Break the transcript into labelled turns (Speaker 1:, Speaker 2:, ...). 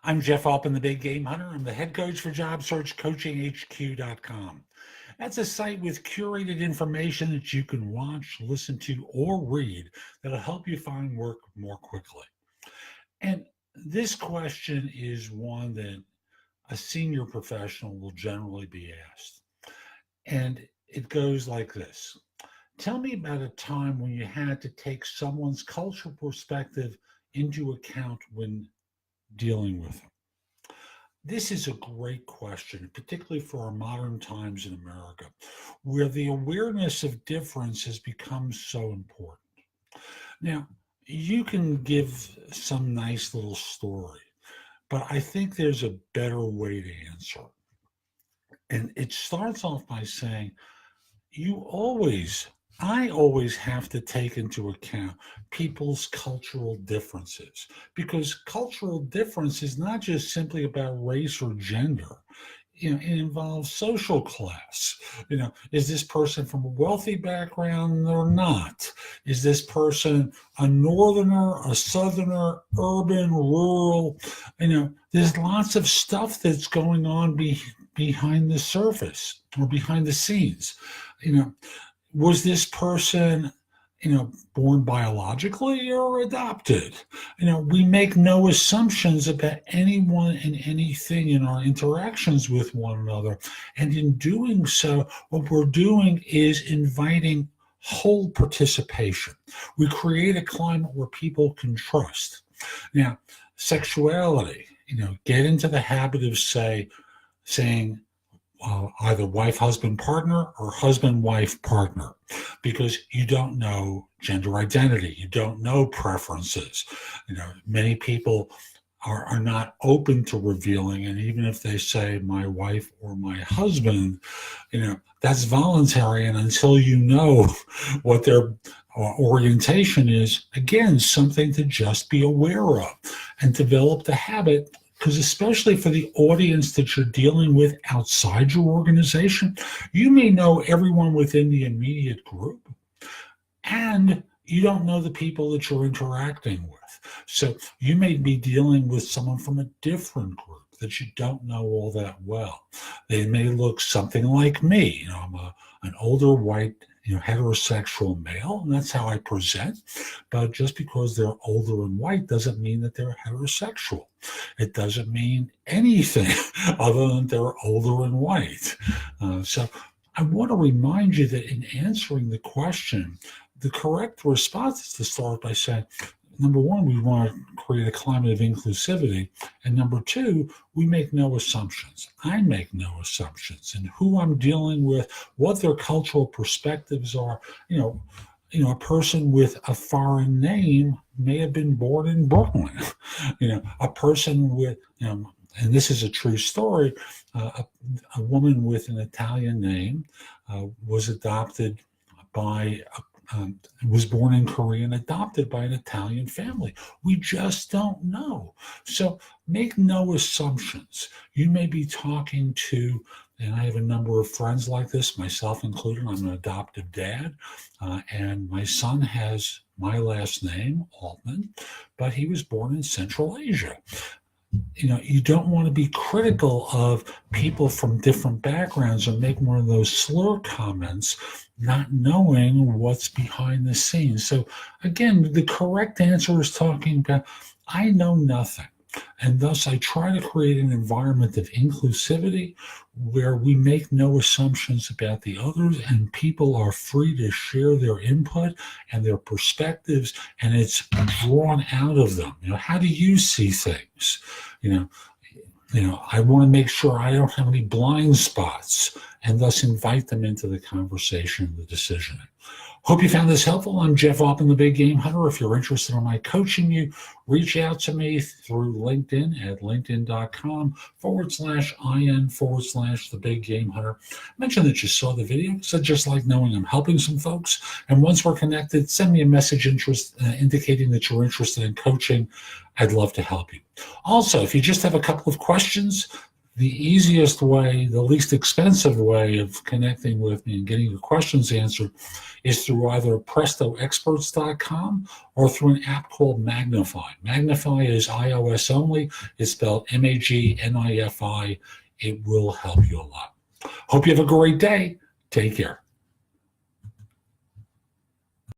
Speaker 1: I'm Jeff Altman, the Big Game Hunter. I'm the head coach for JobSearchCoachingHQ.com. That's a site with curated information that you can watch, listen to, or read that'll help you find work more quickly. And this question is one that a senior professional will generally be asked. And it goes like this. Tell me about a time when you had to take someone's cultural perspective into account when dealing with them. This is a great question, particularly for our modern times in America, where the awareness of difference has become so important. Now, you can give some nice little story, but I think there's a better way to answer. And it starts off by saying, I always have to take into account people's cultural differences, because cultural difference is not just simply about race or gender. It involves social class. Is this person from a wealthy background or not? Is this person a northerner, a southerner, urban, rural? There's lots of stuff that's going on behind the surface or behind the scenes. Was this person, born biologically or adopted? We make no assumptions about anyone and anything in our interactions with one another. And in doing so, what we're doing is inviting whole participation. We create a climate where people can trust. Now, sexuality, get into the habit of saying, either wife, husband, partner, or husband, wife, partner, because you don't know gender identity. You don't know preferences. Many people are not open to revealing. And even if they say my wife or my husband, that's voluntary. And until you know what their orientation is, again, something to just be aware of and develop the habit. Because especially for the audience that you're dealing with outside your organization, you may know everyone within the immediate group, and you don't know the people that you're interacting with. So you may be dealing with someone from a different group that you don't know all that well. They may look something like me. I'm an older white heterosexual male, and that's how I present. But just because they're older and white doesn't mean that they're heterosexual. It doesn't mean anything other than they're older and white. So I want to remind you that in answering the question, the correct response is to start by saying, number one, we want to create a climate of inclusivity. And number two, we make no assumptions. I make no assumptions in who I'm dealing with, what their cultural perspectives are. A person with a foreign name may have been born in Brooklyn. A person with, and this is a true story, a woman with an Italian name was adopted by was born in Korea and adopted by an Italian family. We just don't know. So make no assumptions. You may be talking to, and I have a number of friends like this, myself included. I'm an adoptive dad, and my son has my last name, Altman, but he was born in Central Asia. You don't want to be critical of people from different backgrounds or make one of those slur comments, not knowing what's behind the scenes. So again, the correct answer is talking about, I know nothing. And thus I try to create an environment of inclusivity where we make no assumptions about the others, and people are free to share their input and their perspectives, and it's drawn out of them. How do you see things? I want to make sure I don't have any blind spots, and thus invite them into the conversation, the decisioning. Hope you found this helpful. I'm Jeff Altman, the Big Game Hunter. If you're interested in my coaching you, reach out to me through LinkedIn at linkedin.com/IN/the Big Game Hunter. Mention that you saw the video. So just like knowing I'm helping some folks. And once we're connected, send me a message indicating that you're interested in coaching. I'd love to help you. Also, if you just have a couple of questions, The easiest way, the least expensive way of connecting with me and getting your questions answered is through either PrestoExperts.com or through an app called Magnify. Magnify is iOS only. It's spelled Magnifi. It will help you a lot. Hope you have a great day. Take care.